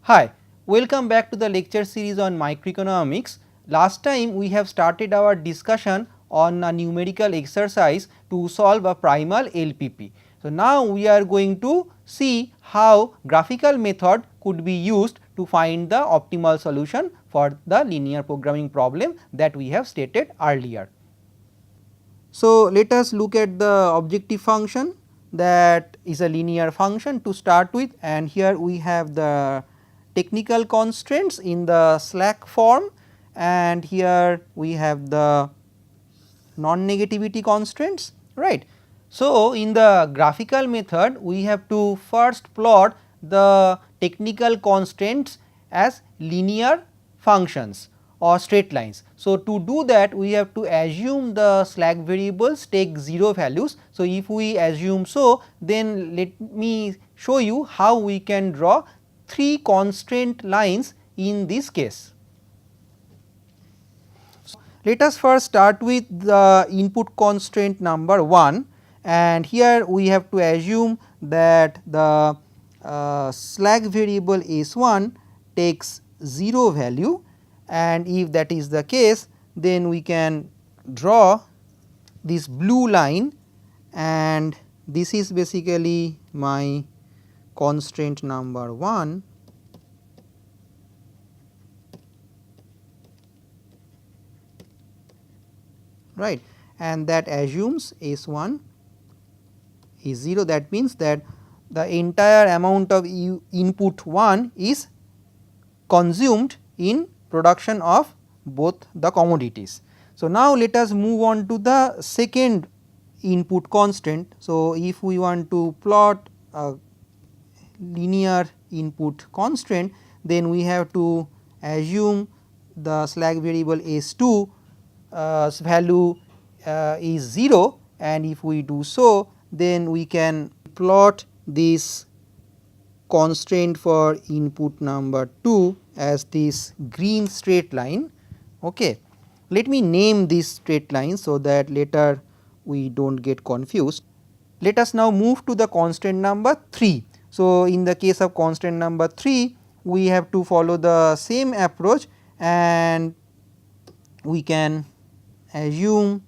Hi, welcome back to the lecture series on microeconomics. Last time we have started our discussion on a numerical exercise to solve a primal LPP. So, now we are going to see how graphical method could be used to find the optimal solution for the linear programming problem that we have stated earlier. So, let us look at the objective function that is a linear function to start with, and here we have the technical constraints in the slack form, and here we have the non-negativity constraints, right. So, in the graphical method we have to first plot the technical constraints as linear functions or straight lines. So, to do that we have to assume the slack variables take 0 values. So, if we assume so, then let me show you how we can draw 3 constraint lines in this case. Let us first start with the input constraint number 1, and here we have to assume that the slack variable S1 takes 0 value, and if that is the case, then we can draw this blue line, and this is basically my constraint number 1. Right, and that assumes S1 is 0. That means that the entire amount of input 1 is consumed in production of both the commodities. So, now let us move on to the second input constraint. So, if we want to plot a linear input constraint, then we have to assume the slack variable S2 value is 0, and if we do so, then we can plot this constraint for input number 2 as this green straight line. Okay. Let me name this straight line so that later we do not get confused. Let us now move to the constraint number 3. So, in the case of constraint number 3, we have to follow the same approach, and we can assume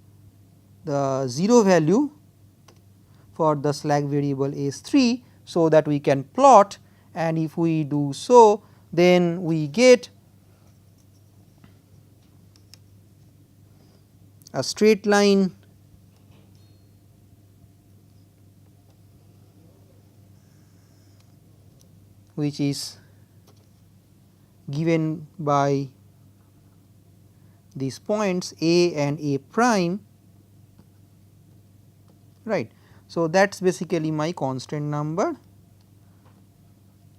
the 0 value for the slack variable S3, so that we can plot, and if we do so, then we get a straight line which is given by these points A and A prime, right. So, that is basically my constraint number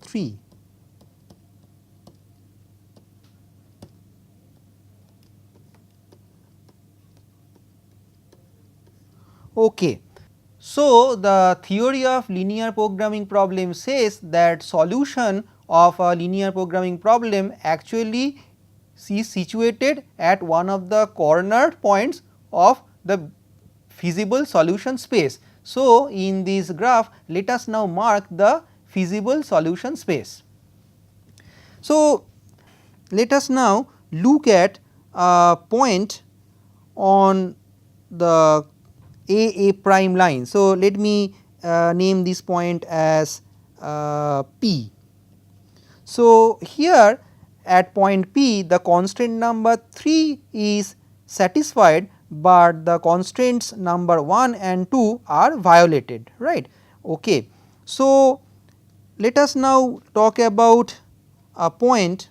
3. Okay. So, the theory of linear programming problem says that solution of a linear programming problem actually is situated at one of the corner points of the feasible solution space. So, in this graph let us now mark the feasible solution space. So, let us now look at a point on the A prime line. So, let me name this point as P. So, here at point P the constraint number 3 is satisfied, but the constraints number 1 and 2 are violated, right. Okay. So, let us now talk about a point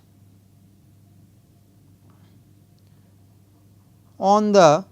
on the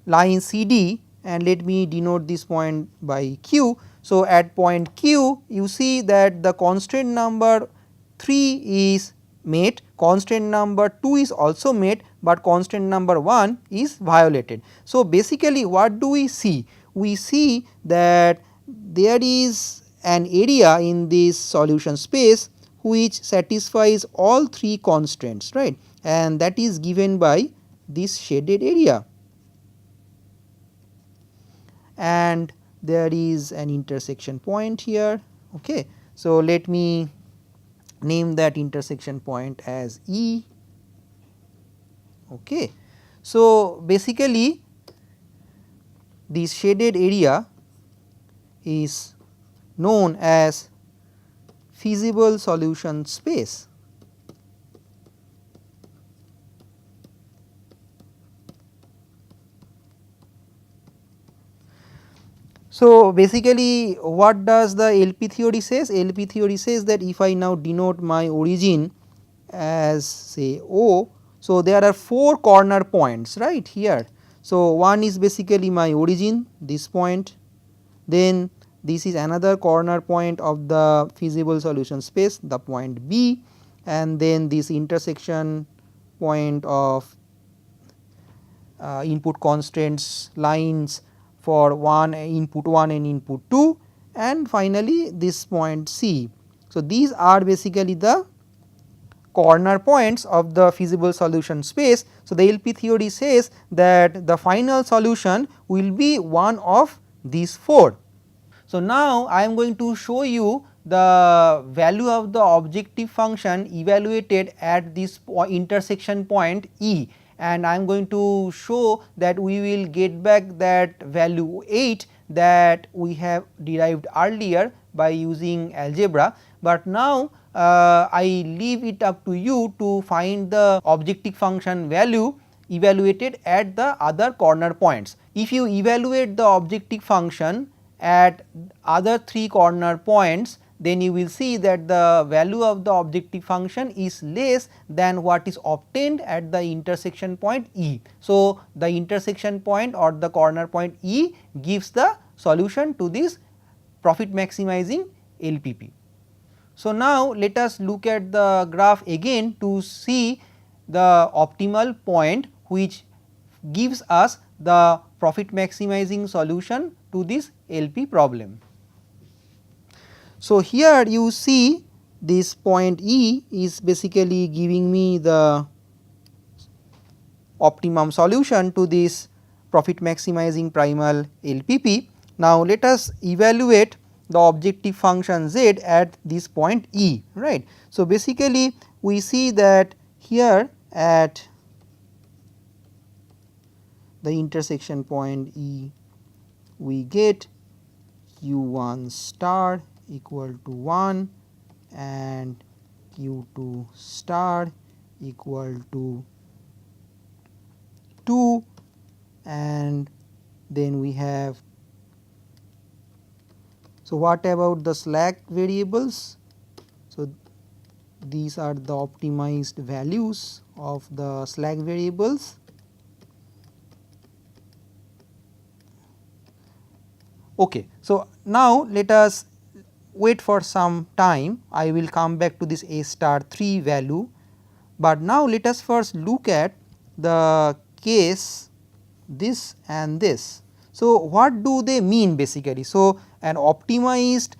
line CD, and let me denote this point by Q. So, at point Q you see that the constraint number 3 is met, constraint number 2 is also met, but constraint number 1 is violated. So, basically what do we see? We see that there is an area in this solution space which satisfies all 3 constraints, right, and that is given by this shaded area, and there is an intersection point here. Okay. So, let me name that intersection point as E. Okay. So, basically this shaded area is known as feasible solution space. So, basically what does the LP theory says? LP theory says that if I now denote my origin as say O, so there are 4 corner points right here. So, one is basically my origin, this point, then this is another corner point of the feasible solution space, the point B, and then this intersection point of input constraints lines for input 1 and input 2, and finally this point C. So, these are basically the corner points of the feasible solution space. So, the LP theory says that the final solution will be one of these 4. So, now I am going to show you the value of the objective function evaluated at this intersection point E, and I am going to show that we will get back that value 8 that we have derived earlier by using algebra, but now I leave it up to you to find the objective function value evaluated at the other corner points. If you evaluate the objective function at other 3 corner points, then you will see that the value of the objective function is less than what is obtained at the intersection point E. So, the intersection point or the corner point E gives the solution to this profit maximizing LPP. So, now let us look at the graph again to see the optimal point which gives us the profit maximizing solution to this LP problem. So, here you see this point E is basically giving me the optimum solution to this profit maximizing primal LPP. Now, let us evaluate the objective function Z at this point E, right. So, basically we see that here at the intersection point E we get Q1 star equal to 1 and Q2 star equal to 2, and then we have. So, what about the slack variables? So, these are the optimized values of the slack variables. Okay. So, now let us wait for some time, I will come back to this A star 3 value, but now let us first look at the case this and this. So, what do they mean basically? So, an optimized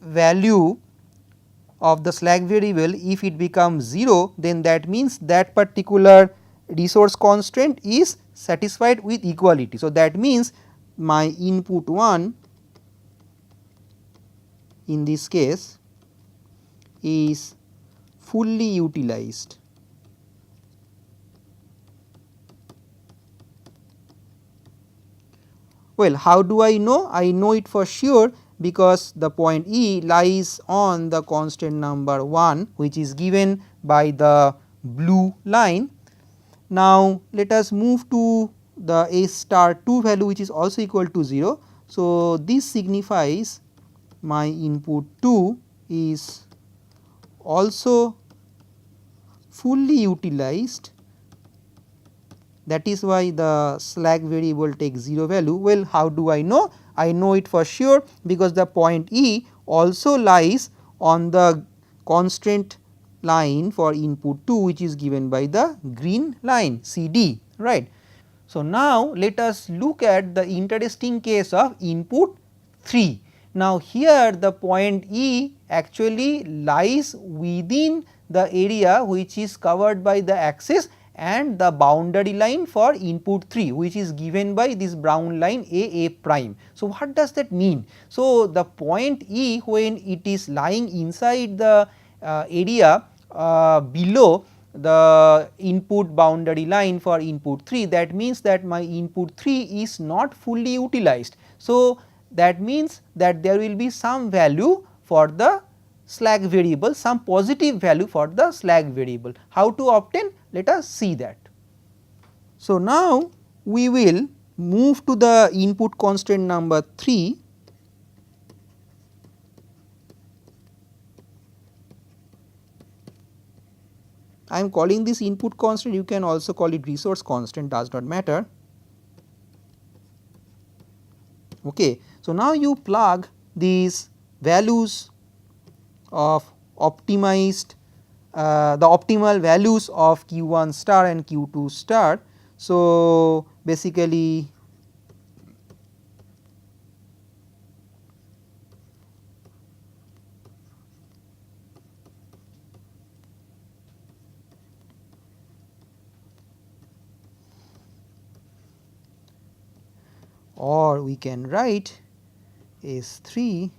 value of the slack variable, if it becomes 0, then that means that particular resource constraint is satisfied with equality. So, that means my input 1 in this case is fully utilized. Well, how do I know? I know it for sure because the point E lies on the constant number 1, which is given by the blue line. Now, let us move to the A star 2 value, which is also equal to 0. So, this signifies my input 2 is also fully utilized, that is why the slack variable takes 0 value. Well, how do I know? I know it for sure because the point E also lies on the constraint line for input 2, which is given by the green line CD, right. So, now let us look at the interesting case of input 3. Now, here the point E actually lies within the area which is covered by the axis and the boundary line for input 3, which is given by this brown line A prime. So, what does that mean? So, the point E, when it is lying inside the area below the input boundary line for input 3, that means that my input 3 is not fully utilized. So, that means that there will be some value for the slack variable, some positive value for the slack variable. How to obtain? Let us see that. So, now we will move to the input constant number 3. I am calling this input constant, you can also call it resource constant, does not matter. Okay. So, now you plug these values of optimized the optimal values of q1 star and q2 star. So, basically or we can write S3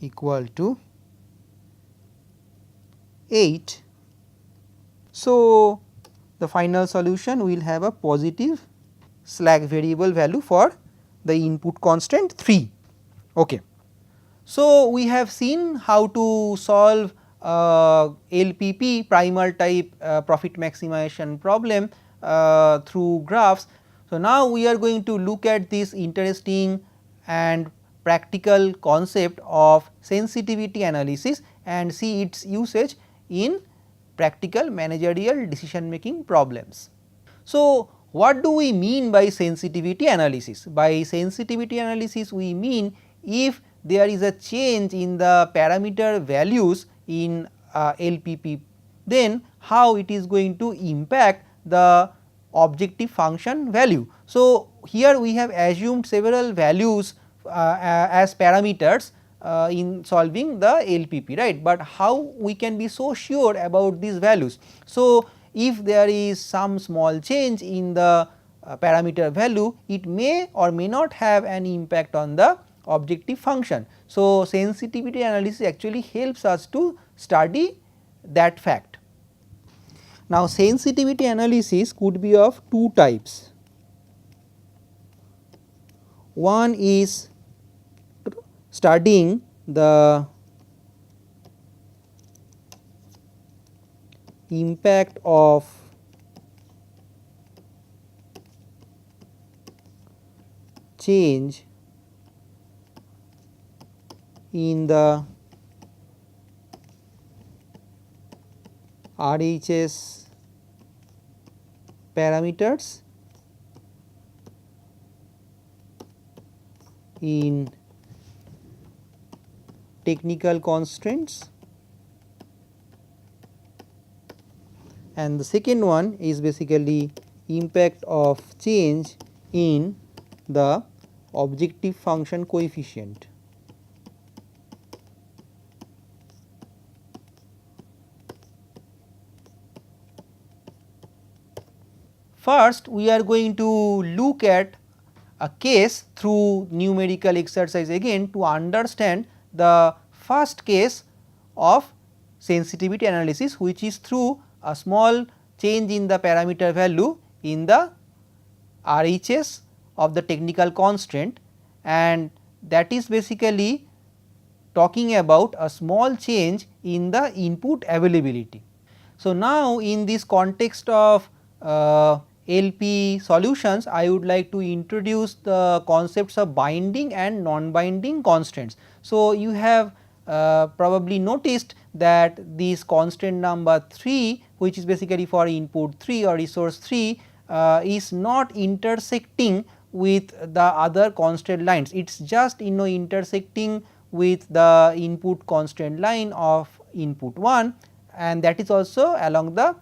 equal to 8. So, the final solution will have a positive slack variable value for the input constant 3. Okay. So, we have seen how to solve LPP primal type profit maximization problem through graphs. So, now we are going to look at this interesting and practical concept of sensitivity analysis and see its usage in practical managerial decision making problems. So, what do we mean by sensitivity analysis? By sensitivity analysis we mean if there is a change in the parameter values in LPP, then how it is going to impact the objective function value. So, here we have assumed several values as parameters in solving the LPP, right, but how we can be so sure about these values. So, if there is some small change in the parameter value, it may or may not have an impact on the objective function. So, sensitivity analysis actually helps us to study that fact. Now, sensitivity analysis could be of two types. One is studying the impact of change in the RHS parameters in technical constraints, and the second one is basically impact of change in the objective function coefficient. First, we are going to look at a case through numerical exercise again to understand the first case of sensitivity analysis, which is through a small change in the parameter value in the RHS of the technical constraint, and that is basically talking about a small change in the input availability. So, now in this context of LP solutions, I would like to introduce the concepts of binding and non-binding constraints. So, you have probably noticed that this constant number 3, which is basically for input 3 or resource 3, is not intersecting with the other constant lines. It is just intersecting with the input constant line of input 1, and that is also along the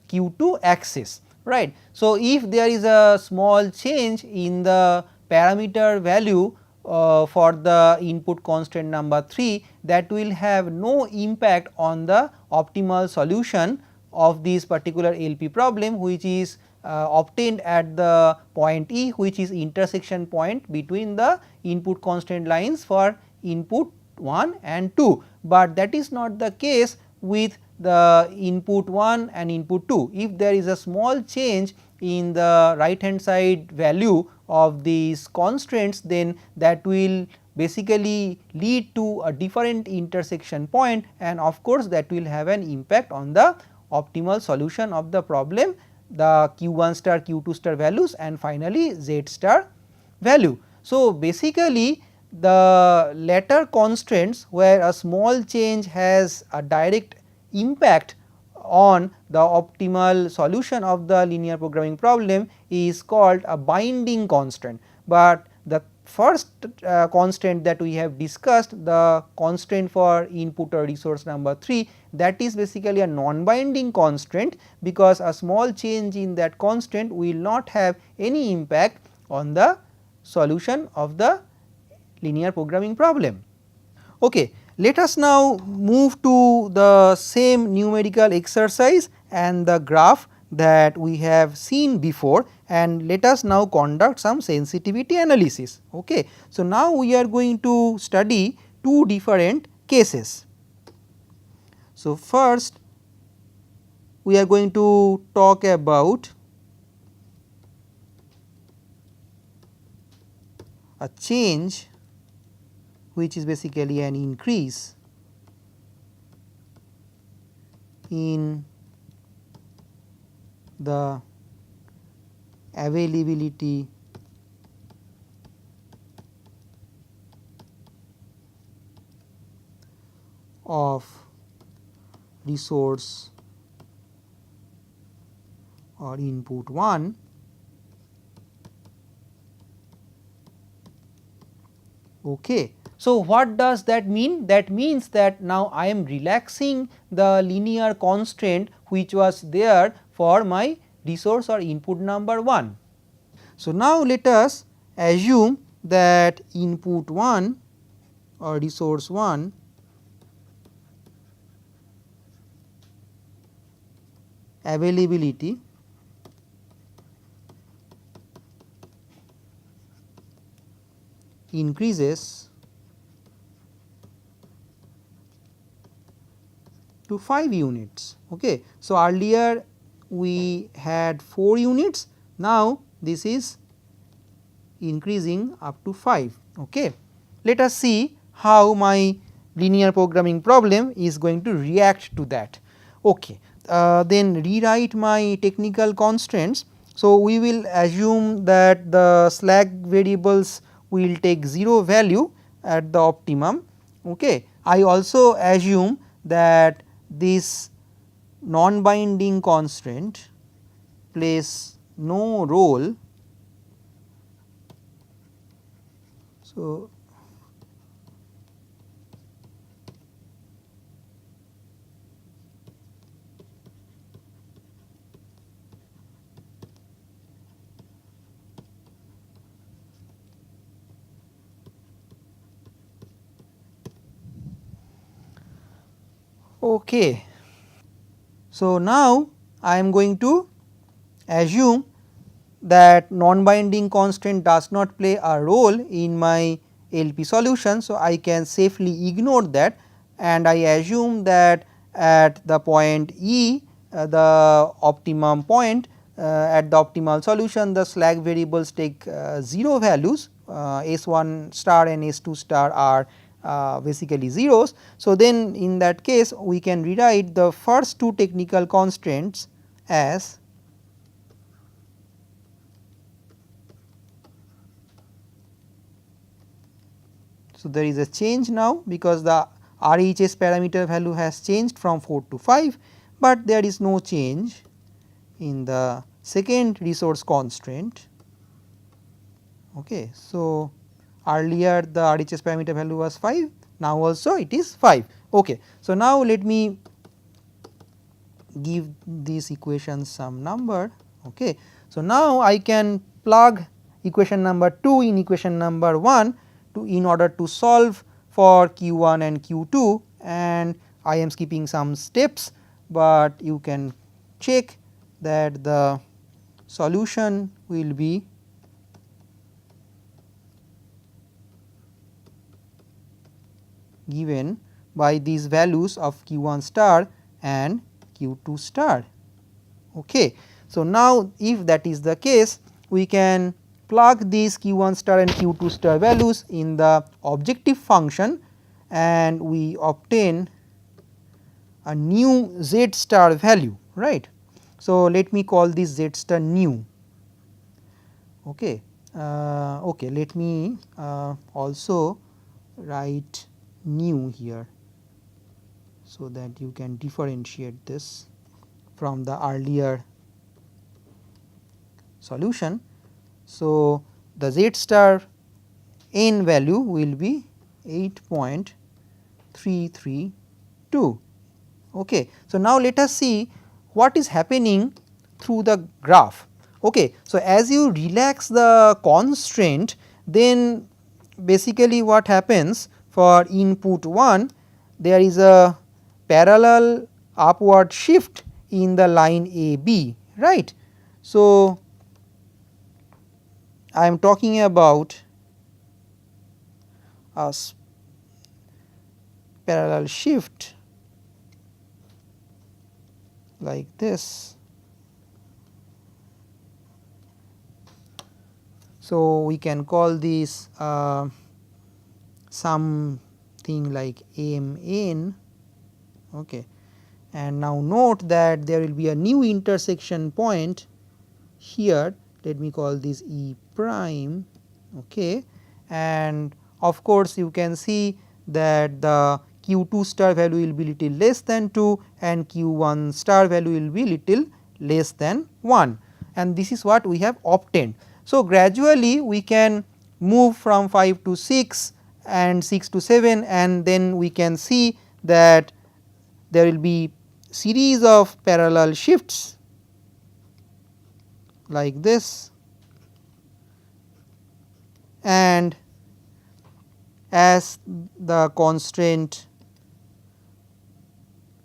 Q2 axis, right. So, if there is a small change in the parameter value for the input constant number 3, that will have no impact on the optimal solution of this particular LP problem, which is obtained at the point E, which is intersection point between the input constant lines for input 1 and 2, but that is not the case with the input 1 and input 2. If there is a small change in the right hand side value of these constraints, then that will basically lead to a different intersection point, and of course that will have an impact on the optimal solution of the problem, the q1 star, q2 star values, and finally z star value. So, basically the latter constraints where a small change has a direct impact on the optimal solution of the linear programming problem is called a binding constraint. But the first constraint that we have discussed, the constraint for input or resource number 3, that is basically a non-binding constraint, because a small change in that constraint will not have any impact on the solution of the linear programming problem. Okay. Let us now move to the same numerical exercise and the graph that we have seen before, and let us now conduct some sensitivity analysis. Okay. So, now we are going to study two different cases. So, first we are going to talk about a change which is basically an increase in the availability of resource or input 1 okay. So, what does that mean? That means that now I am relaxing the linear constraint which was there for my resource or input number 1. So, now let us assume that input 1 or resource 1 availability increases to 5 units. Okay. So, earlier we had 4 units, now this is increasing up to 5. Okay. Let us see how my linear programming problem is going to react to that. Okay. Then rewrite my technical constraints. So, we will assume that the slack variables will take 0 value at the optimum. Okay. I also assume that this non-binding constraint plays no role. So, okay. So, now I am going to assume that non-binding constraint does not play a role in my LP solution. So, I can safely ignore that, and I assume that at the point E, the optimum point, at the optimal solution the slack variables take 0 values, S1 star and S2 star are basically zeros. So, then in that case we can rewrite the first two technical constraints as so, there is a change now because the RHS parameter value has changed from 4 to 5, but there is no change in the second resource constraint. Okay. So, earlier the RHS parameter value was 5, now also it is 5. Okay. So, now let me give these equations some number. Okay. So, now I can plug equation number 2 in equation number 1 to in order to solve for q1 and q2, and I am skipping some steps, but you can check that the solution will be given by these values of q1 star and Q2 star. Okay. So, now if that is the case, we can plug these Q1 star and Q2 star values in the objective function and we obtain a new Z star value, right. So, let me call this Z star new. Okay. Okay, let me also write new here, so that you can differentiate this from the earlier solution. So, the Z star n value will be 8.332. Okay. So, now let us see what is happening through the graph. Okay. So, as you relax the constraint, then basically what happens for input 1, there is a parallel upward shift in the line AB, right. So, I am talking about a parallel shift like this. So, we can call this something like Mn. Okay. And now note that there will be a new intersection point here, let me call this E prime. Okay. And of course, you can see that the Q2 star value will be little less than 2 and Q1 star value will be little less than 1, and this is what we have obtained. So, gradually we can move from 5 to 6 and 6 to 7, and then we can see that there will be series of parallel shifts like this, and as the constraint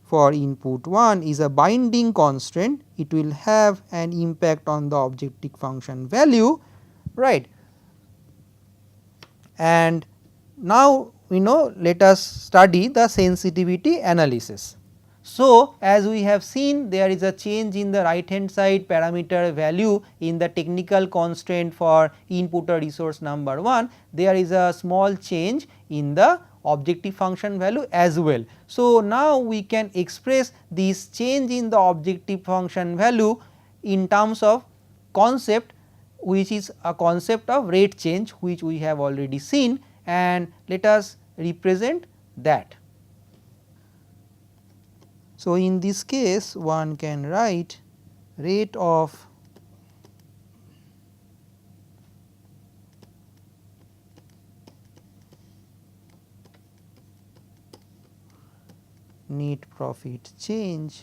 for input 1 is a binding constraint, it will have an impact on the objective function value, right. And now we know, let us study the sensitivity analysis. So, as we have seen, there is a change in the right hand side parameter value in the technical constraint for input or resource number 1, there is a small change in the objective function value as well. So, now we can express this change in the objective function value in terms of concept, which is a concept of rate change, which we have already seen, and let us represent that. So, in this case one can write rate of net profit change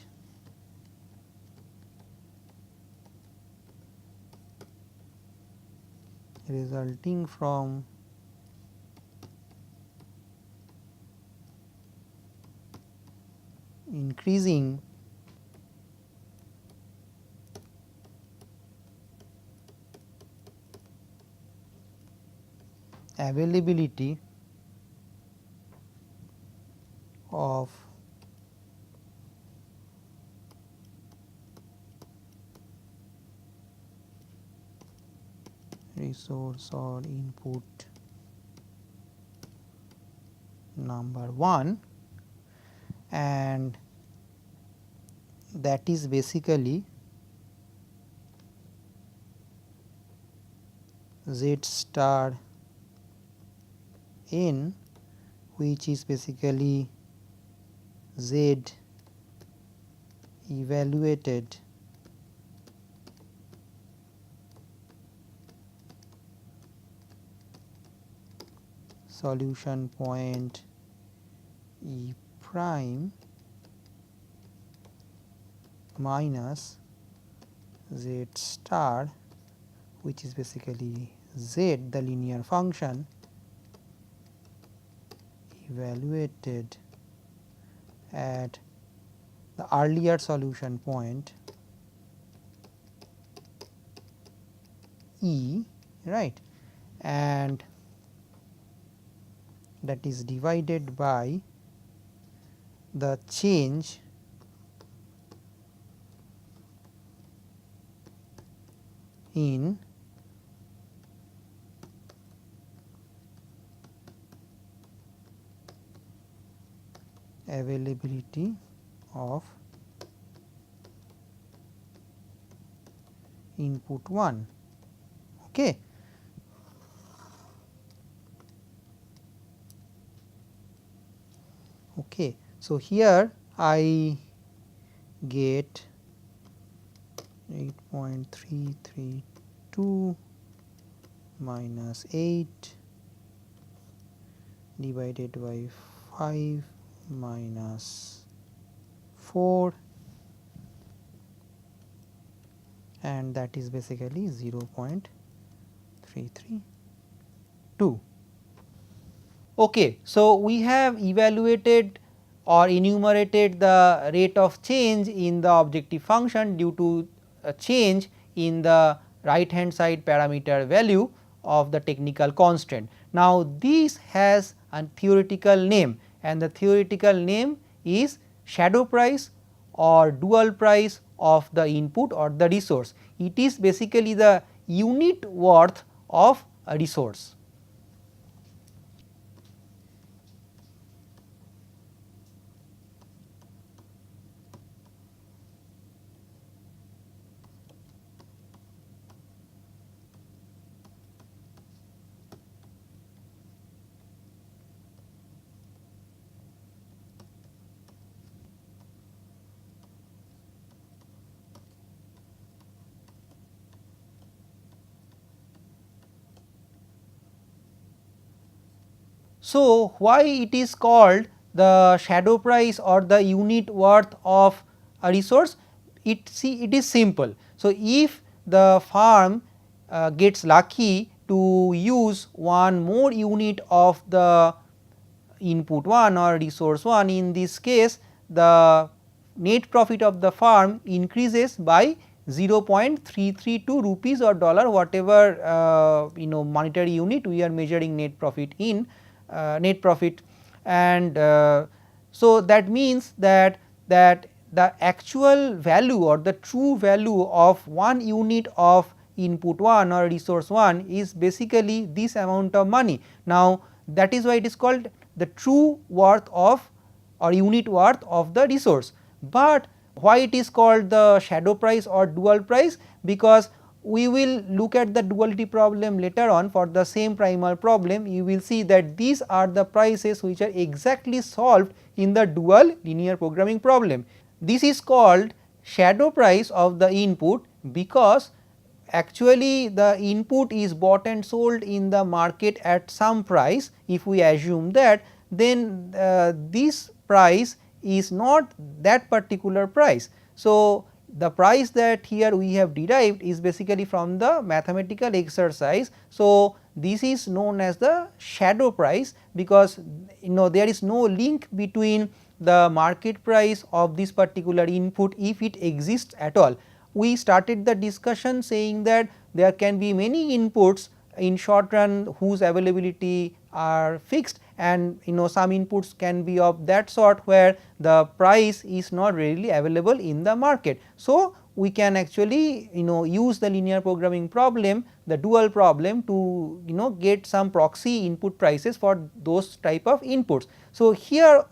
resulting from increasing availability of resource or input number 1, and that is basically Z star n, which is basically Z evaluated solution point E prime minus Z star, which is basically Z, the linear function evaluated at the earlier solution point E, right, and that is divided by the change in availability of input 1. Okay. Okay. So, here I get 8.332 minus 8 divided by 5 minus 4, and that is basically 0.332. Okay. So, we have evaluated or enumerated the rate of change in the objective function due to a change in the right hand side parameter value of the technical constant. Now, this has a theoretical name, and the theoretical name is shadow price or dual price of the input or the resource. It is basically the unit worth of a resource. So, why it is called the shadow price or the unit worth of a resource? It is simple. So, if the farm gets lucky to use one more unit of the input 1 or resource 1, in this case the net profit of the farm increases by 0.332 rupees or dollar, whatever monetary unit we are measuring net profit in, net profit. And so, that means that the actual value or the true value of one unit of input 1 or resource 1 is basically this amount of money. Now, that is why it is called the true worth of or unit worth of the resource. But why it is called the shadow price or dual price? Because we will look at the duality problem later on. For the same primal problem, you will see that these are the prices which are exactly solved in the dual linear programming problem. This is called shadow price of the input because actually the input is bought and sold in the market at some price. If we assume that, then this price is not that particular price. So, the price that here we have derived is basically from the mathematical exercise. So, this is known as the shadow price because there is no link between the market price of this particular input if it exists at all. We started the discussion saying that there can be many inputs in short run whose availability are fixed, and some inputs can be of that sort where the price is not readily available in the market. So, we can actually use the linear programming problem, the dual problem, to get some proxy input prices for those type of inputs. So, here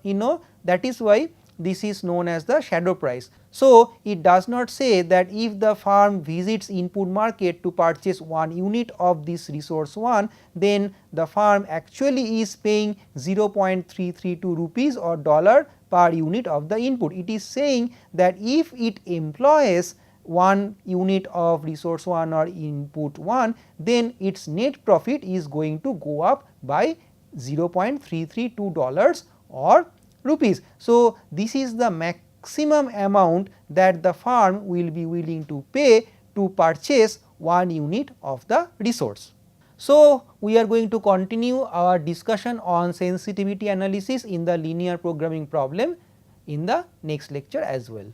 that is why this is known as the shadow price. So, it does not say that if the farm visits input market to purchase one unit of this resource 1, then the farm actually is paying 0.332 rupees or dollar per unit of the input. It is saying that if it employs one unit of resource 1 or input 1, then its net profit is going to go up by 0.332 dollars or rupees. So, this is the maximum amount that the farm will be willing to pay to purchase one unit of the resource. So, we are going to continue our discussion on sensitivity analysis in the linear programming problem in the next lecture as well.